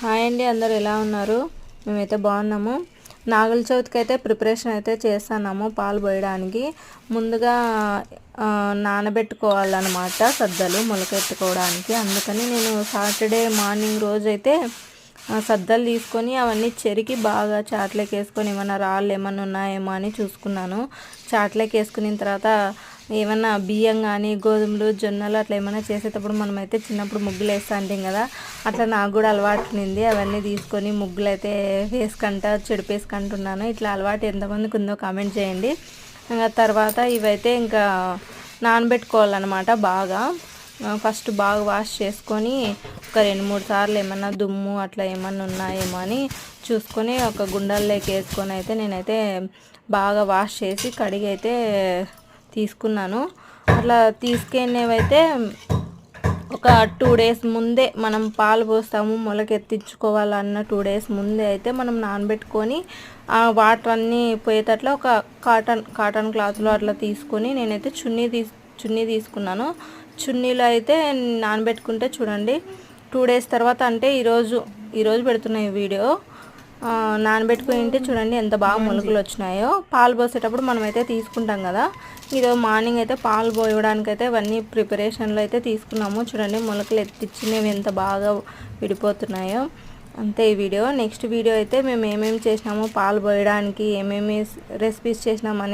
Hi అండి, అందరూ ఎలా ఉన్నారు? మేమైతే బాగున్నాము. నాగుల చవితికి అయితే ప్రిపరేషన్ అయితే చేస్తున్నాము. పాలు పోయడానికి ముందుగా నానబెట్టుకోవాలన్నమాట సద్దలు మొలకెత్తుకోవడానికి. అందుకని నేను సాటర్డే మార్నింగ్ రోజైతే సద్దలు తీసుకొని అవన్నీ చెరికి బాగా చాట్లోకి వేసుకొని ఏమన్నా రాళ్ళు ఏమన్నా ఉన్నాయేమో అని చూసుకున్నాను. చాట్లోకి వేసుకున్న తర్వాత ఏమన్నా బియ్యం కానీ గోధుమలు జొన్నలు అట్లా ఏమైనా చేసేటప్పుడు మనమైతే చిన్నప్పుడు ముగ్గులు వేస్తూ ఉంటాం కదా, అట్లా నాకు కూడా అలవాటు ఉంది. అవన్నీ తీసుకొని ముగ్గులు అయితే చెడిపేసుకుంటున్నాను. ఇట్లా అలవాటు ఎంతమందికి ఉందో కామెంట్ చేయండి. ఇంకా తర్వాత ఇవైతే ఇంకా నానబెట్టుకోవాలన్నమాట. బాగా ఫస్ట్ బాగా వాష్ చేసుకొని ఒక 2-3 సార్లు ఏమన్నా దుమ్ము అట్లా ఏమన్నా ఉన్నాయేమో అని చూసుకొని ఒక గుండెల్లోకి వేసుకొని అయితే నేనైతే బాగా వాష్ చేసి కడిగి అయితే తీసుకున్నాను. అట్లా తీసుకునేవైతే ఒక 2 డేస్ ముందే మనం పాలు పోస్తాము మొలకెత్తించుకోవాలన్న 2 డేస్ ముందే అయితే మనం నానబెట్టుకొని ఆ వాటర్ అన్నీ పోయేటట్లు ఒక కాటన్ క్లాత్లో అట్లా తీసుకొని నేనైతే చున్నీ తీసుకున్నాను. చున్నీలో అయితే నానబెట్టుకుంటే చూడండి 2 డేస్ తర్వాత, అంటే ఈరోజు పెడుతున్న ఈ వీడియో నానబెట్టుకుని ఉంటే చూడండి ఎంత బాగా మొలకలు వచ్చినాయో. పాలు పోసేటప్పుడు మనమైతే తీసుకుంటాం కదా, ఈరోజు మార్నింగ్ అయితే పాలు పోయడానికైతే ఇవన్నీ ప్రిపరేషన్లో అయితే తీసుకున్నాము. చూడండి మొలకలు ఎత్తిచ్చినవి ఎంత బాగా విడిపోతున్నాయో. అంతే ఈ వీడియో. నెక్స్ట్ వీడియో అయితే మేము ఏమేమి చేసినాము, పాలు పోయడానికి ఏమేమి రెసిపీస్ చేసినామని